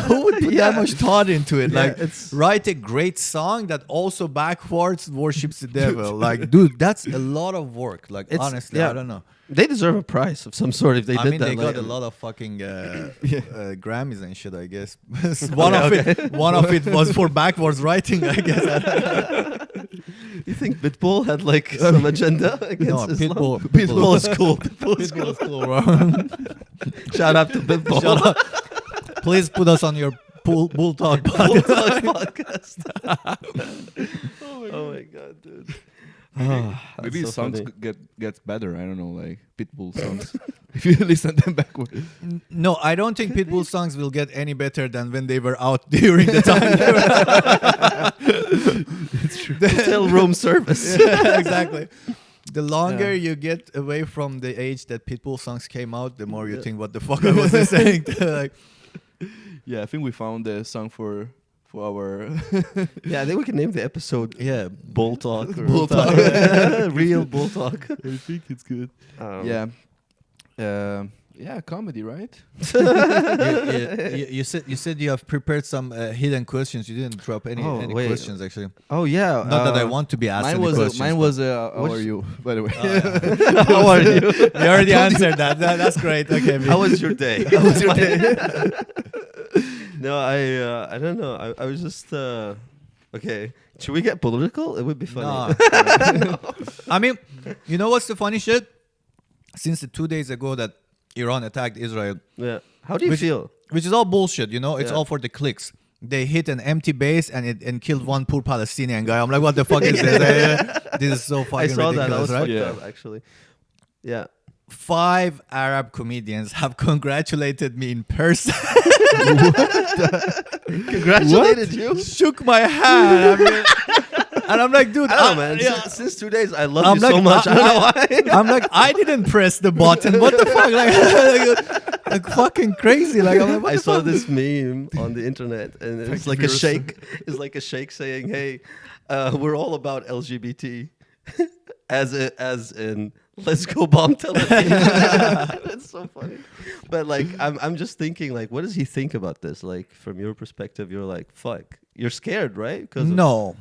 Who would put that much thought into it? Yeah, Like, it's- write a great song that also backwards worships the devil. Like, dude, that's a lot of work. Like, It's- honestly, yeah. I don't know. They deserve a prize of some sort if they I did mean, that. they got like- a lot of fucking Grammys and shit. I guess one of it was for backwards writing. I guess. You think Pitbull had like some agenda against No, Islam? Pitbull- Pitbull is cool. Pitbull is cool. Pitbull's cool, bro. Shout out to Pitbull. Shut up. Please put us on your Bull Talk Bull podcast. Talk podcast. Oh my god, dude. Maybe so songs funny. gets better. I don't know, like Pitbull songs. If you listen to them backward. No, I don't think Pitbull songs will get any better than when they were out during the time. It's true. Hotel room service. Yeah, exactly. The longer Yeah. you get away from the age that Pitbull songs came out, the more you think, what the fuck I was saying? Like, Yeah, I think we found the song for our Yeah, I think we can name the episode yeah. Bull Talk. Or Bull Talk. Real Bull Talk. I think it's good. Yeah. Yeah, comedy, right? You said you have prepared some hidden questions. You didn't drop any Oh, wait. questions actually. Oh yeah. Not that I want to be asked Mine any was questions. mine but- was how What's- are you, by the way? How are you? You already answered that. That's great. Okay. How was your day? How was your day? No, I don't know. I was just okay. Should we get political? It would be funny. Nah. I mean, you know what's the funny shit? Since the 2 days ago that Iran attacked Israel, Yeah. How do you feel? which is all bullshit, you know, it's Yeah. all for the clicks. They hit an empty base and killed one poor Palestinian guy. I'm like, what the fuck is this? This is so I fucking saw that. ridiculous, That was right? fucked Yeah. up, actually. Yeah. 5 Arab comedians have congratulated me in person. Congratulated you. Shook my hand. I mean, and I'm like, dude, I don't know, man. yeah. Since 2 days, I love I'm you so like, much. I don't know why. I'm like, I didn't press the button. What the fuck? Like fucking crazy. Like, I'm like, what I the saw fuck? this meme on the internet, and it's like a sheikh. It's like a sheikh saying, "Hey, we're all about LGBT," as in let's go bomb Tel Aviv. It's so funny. But like, I'm just thinking, like, what does he think about this? Like, from your perspective, you're like, fuck, you're scared, right? Because No.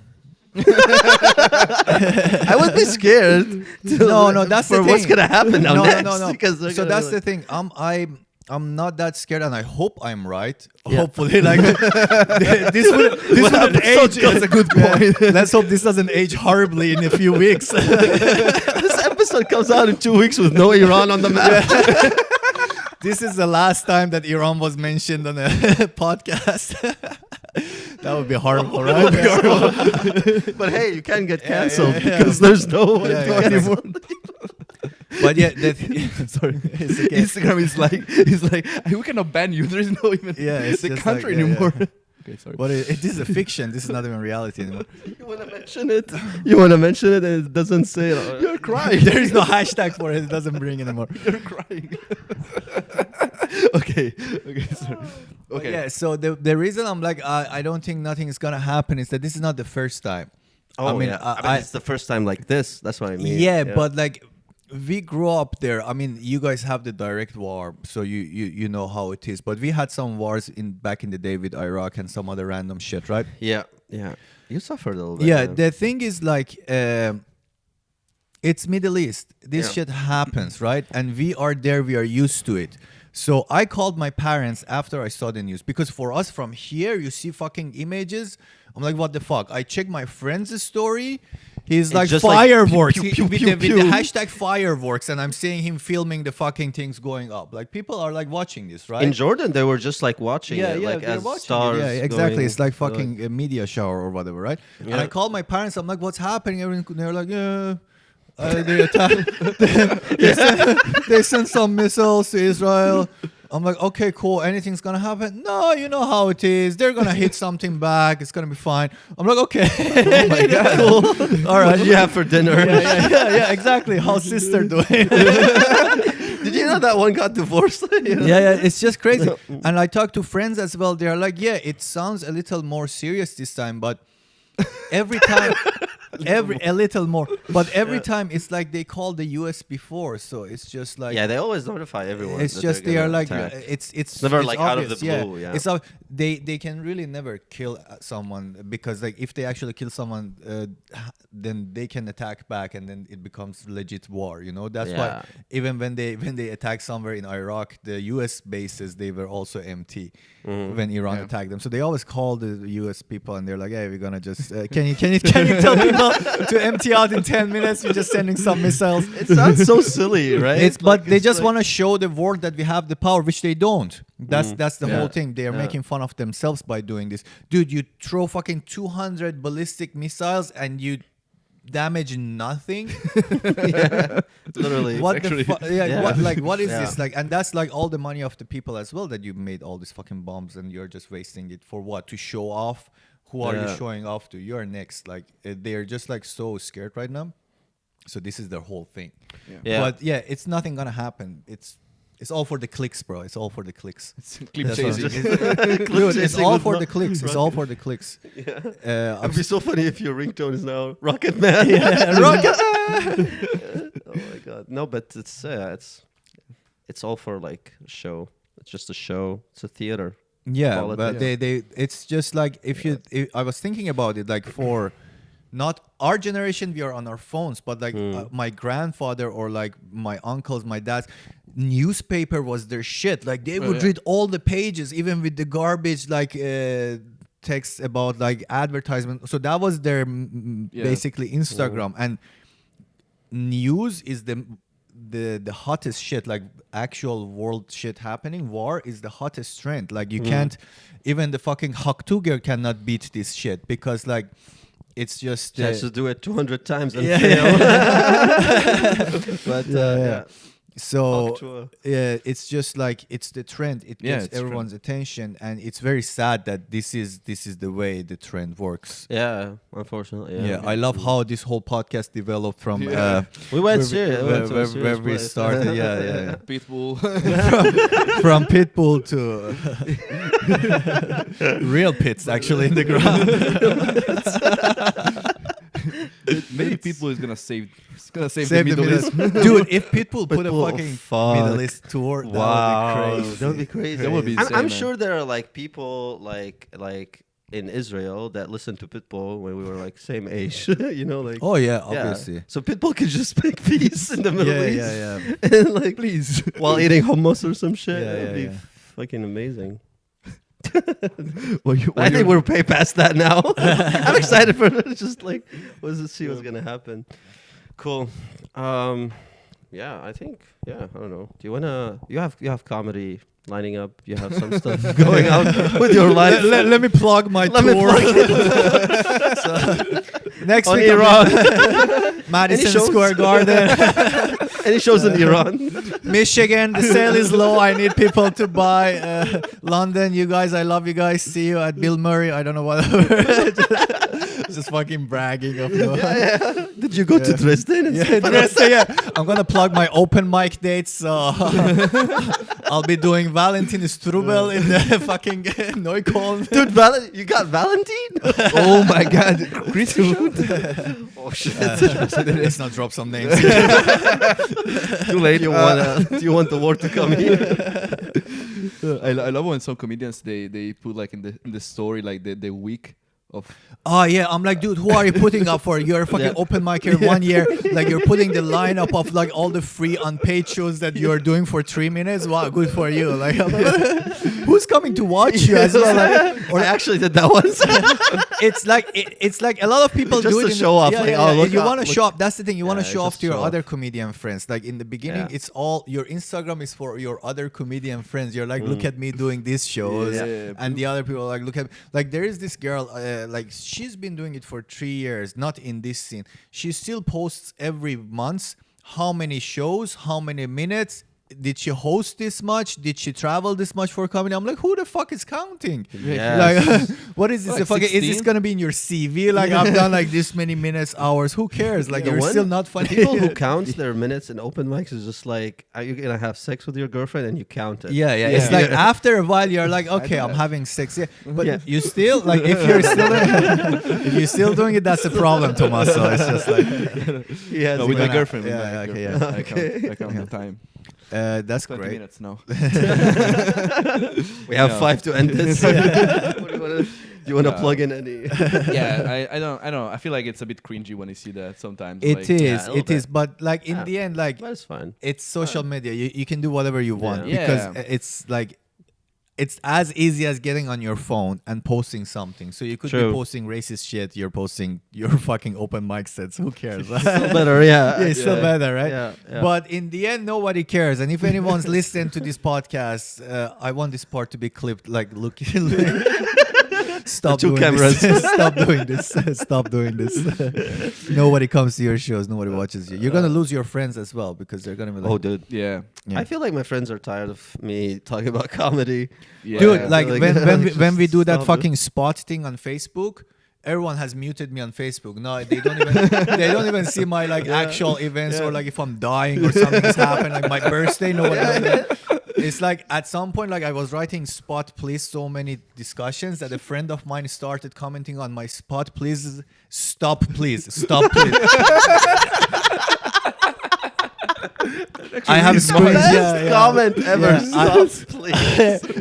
I would be scared. No, that's for the what's thing. gonna happen now next. No. Because they're So gonna that's be the like, thing. I'm not that scared, and I hope I'm right. Yeah. Hopefully, like this wouldn't age. That's a good point. Let's hope this doesn't age horribly in a few weeks. This episode comes out in 2 weeks with no Iran on the map. This is the last time that Iran was mentioned on a podcast. That would be horrible, right? But hey, you can't get canceled because there's no one Yeah, to yeah. anymore. But yeah, Sorry. it's okay. Instagram is like we cannot ban you. There is no even It's the just country like, yeah, anymore. yeah. Okay, sorry. But it is a fiction. This is not even reality anymore. You want to mention it? You want to mention it, and it doesn't say it. You're crying. There is no hashtag for it. It doesn't bring anymore. You're crying. Okay. Sorry. But Okay. yeah. So the reason I'm like I don't think nothing is gonna happen is that this is not the first time. Oh, I mean, it's the first time like this. That's what I mean. Yeah, but like we grew up there. I mean, you guys have the direct war, so you know how it is. But we had some wars back in the day with Iraq and some other random shit, right? yeah. You suffered a little bit. Yeah, the thing is like it's Middle East. This Yeah. shit happens, right? And we are there. We are used to it. So I called my parents after I saw the news because for us from here, you see fucking images. I'm like, what the fuck? I check my friend's story. He's like just like fireworks pew, pew, with, pew, the, with pew. the hashtag fireworks, and I'm seeing him filming the fucking things going up. Like people are like watching this, right? In Jordan, they were just like watching Yeah, it, yeah, like they're as watching it. stars. Yeah, exactly. going, It's like going. fucking a media shower or whatever, right? And Yeah. I called my parents. I'm like, "What's happening?" They're like, "Yeah, they attacked. they sent some missiles to Israel." I'm like, "Okay, cool. Anything's gonna happen?" No, you know how it is. They're gonna hit something back. It's gonna be fine. I'm like, "Okay, Oh my god! cool. All right." What did you have for dinner? Yeah, exactly. How's sister doing? Did you know that one got divorced? Yeah, it's just crazy. And I talk to friends as well. They're like, yeah, it sounds a little more serious this time, but every time, a little more. But every time, it's like they called the US before, so it's just like Yeah, they always notify everyone. it's that just they're they are gonna like attack. it's never it's like out of the obvious, blue, yeah. It's they can really never kill someone because like if they actually kill someone, then they can attack back and then it becomes legit war. You know that's Yeah. why even when they attacked somewhere in Iraq, the U.S. bases they were also empty when Iran attacked them. So they always call the U.S. people and they're like, hey, we're gonna just can you tell people to empty out in 10 minutes? We're just sending some missiles. It sounds so silly, right? It's but they it's just like- want to show the world that we have the power, which they don't. That's the Yeah. whole thing. They are Yeah. making fun of themselves by doing this. Dude, you throw fucking 200 ballistic missiles and you damage nothing. literally. What actually- the fuck? Yeah, Yeah. what is Yeah. this like? And that's like all the money of the people as well that you made all these fucking bombs and you're just wasting it for what? To show off? Who are you Yeah. showing off to? You're next. Like they're just like so scared right now. So this is their whole thing. Yeah. But yeah, it's nothing gonna happen. It's all for the clicks, bro. It's all for the clicks. Clip That's what chasing. Dude, it's chasing all with for no- the clicks. It's all for the clicks. Yeah. I'm It'd be so funny if your ringtone is now Rocket Man. Rocket. Oh my god. No, but it's all for like a show. It's just a show. It's a theater. Yeah, Call it but that. they it's just like if I was thinking about it, like for not our generation, we are on our phones, but like my grandfather or like my uncles, my dads, newspaper was their shit. Like they would read all the pages, even with the garbage, like text about like advertisement. So that was their basically Instagram and news is the hottest shit, like actual world shit happening. War is the hottest trend. Like you can't, even the fucking Haktuger cannot beat this shit because like it's just Has to do it 200 times and Yeah. fail. But Yeah. So Haktua. yeah, it's just like it's the trend. It Yeah, gets it's everyone's attention, and it's very sad that this is the way the trend works. Yeah, unfortunately. Yeah, I love how this whole podcast developed from we went where serious. where we started. Yeah. Pitbull. From Pitbull to real pits actually in the ground. Maybe Pitbull is gonna save the Save the Middle East. Dude, if Pitbull put a Pitbull, fucking fuck. Middle East tour, that would be crazy. That would be crazy. That would be I'm insane, man. sure there are like people like in Israel that listened to Pitbull when we were like same age. You know, like Oh yeah, yeah. obviously. So Pitbull could just make peace in the Middle East. Yeah. And like please while eating hummus or some shit. Yeah, That'd yeah, be yeah. fucking amazing. Well, I think we're way past that now. I'm excited for it. Just like, let's see what's gonna happen. Cool. Yeah, I think. Yeah, I don't know. Do you wanna? You have comedy lining up. You have some stuff going on with your life. Let me plug my Let me tour. plug So, next on week, Iran. Madison shows? Square Garden, Any shows in Iran? Michigan. The sale is low. I need people to buy. London, you guys, I love you guys. See you at Bill Murray. I don't know what. Just fucking bragging of no. Did you go to Dresden? And Yeah, Dresden, yeah. I'm gonna plug my open mic dates. So I'll be doing Valentin Strubel in the fucking Neukölln. Dude, you got Valentine? Oh my God, Chris! Oh shit! Let's not drop some names. Too late. Do you want the war to come here? I love when some comedians they put like in the story like the week of. Oh yeah, I'm like, dude, who are you putting up for? You're a fucking open mic here 1 year. Like you're putting the lineup of like all the free unpaid shows that you're doing for 3 minutes. Wow, good for you. Like, who's coming to watch you as well? Like, Or I actually did that once. it's like a lot of people Just do it to in show off, like, oh, look you up, want to look- show off. That's the thing. You want to Yeah, show off just to your show off. other comedian friends. Like in the beginning, Yeah. it's all your Instagram is for your other comedian friends. You're like, look at me doing these shows, Yeah. and the other people are like, look at like there is this girl, like she's been doing it for 3 years, not in this scene. She still posts every month how many shows, how many minutes. Did she host this much? Did she travel this much for comedy? I'm like, who the fuck is counting? Yes. Like, what is this? Like The fucking, is this 16? gonna be in your CV? Like, I've done like this many minutes, hours. Who cares? Like, Yeah, you're one- still not funny. People who count their minutes in open mics is just like, are you gonna have sex with your girlfriend and you count it? Yeah. Yeah. It's like after a while, you're like, okay, do I'm that. having sex. Yeah, but Yeah. you still like if you're still if you're still doing it, that's a problem, Tommaso. It's just like Yes. No, with my Yeah, girlfriend. With yeah, my okay, girlfriend. yeah. I count the time. that's 20 great. minutes now. We have Yeah. 5 to end this. What do you wanna Yeah. plug in any? Yeah, I don't. I feel like it's a bit cringy when you see that sometimes. It like, is, Yeah, a little it is. bit. But like in Yeah. the end, like But it's fine. it's social media. You can do whatever you want Yeah. because Yeah. it's like it's as easy as getting on your phone and posting something. So you could True. be posting racist shit. You're posting your fucking open mic sets. Who cares? Still better, yeah. Yeah, it's still Yeah. better, right? Yeah. But in the end, nobody cares. And if anyone's listening to this podcast, I want this part to be clipped. Like, look, stop The two doing cameras. this. Stop doing this. Stop doing this. Nobody comes to your shows. Nobody watches you. You're gonna lose your friends as well because they're gonna be like, Oh, dude. Yeah. yeah. I feel like my friends are tired of me talking about comedy. Yeah. Dude, like Like, when we do that stop fucking spot thing on Facebook, everyone has muted me on Facebook. No, they don't even they don't even see my like actual events or like if I'm dying or something has happened, like my birthday. No one. It's like at some point, like I was writing spot please so many discussions that a friend of mine started commenting on my spot please stop please. I have screens. Best comment ever. Yeah. Stop, please.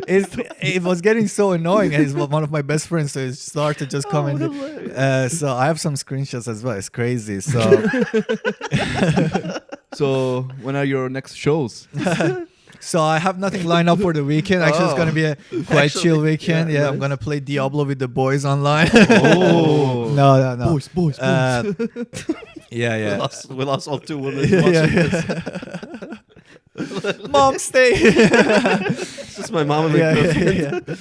It was getting so annoying, and he's one of my best friends, so he started just commenting. So I have some screenshots as well. It's crazy. So So when are your next shows? so I have nothing lined up for the weekend. Actually, it's gonna be a quite chill weekend. Yeah, I'm gonna play Diablo with the boys online. Oh. No. Boys. Yeah. We lost all 2 women. Mom, stay. It's just my mom and my girlfriend.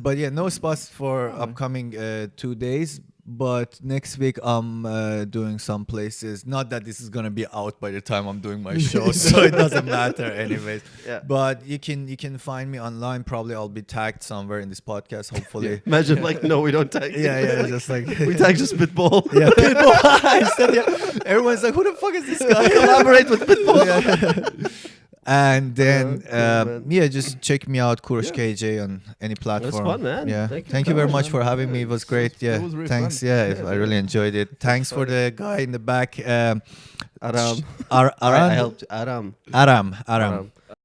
But yeah, no spots for upcoming 2 days. But next week I'm doing some places. Not that this is gonna be out by the time I'm doing my show, so it doesn't matter anyways. Yeah. But you can find me online. Probably I'll be tagged somewhere in this podcast. Hopefully. Imagine like, no, we don't tag. Yeah, just like We tag just Pitbull. yeah, Pitbull. I said, yeah. Everyone's like, who the fuck is this guy? Collaborate with Pitbull. Yeah. And then, cool, man. just check me out, Kourosh KJ on any platform. fun, man. Yeah, Thank you you very so much much, for man. having me. It was great. Yeah, was really thanks. fun. Yeah, I really enjoyed it. Thanks for the guy in the back. Aram. Aram. I helped Aram. Aram.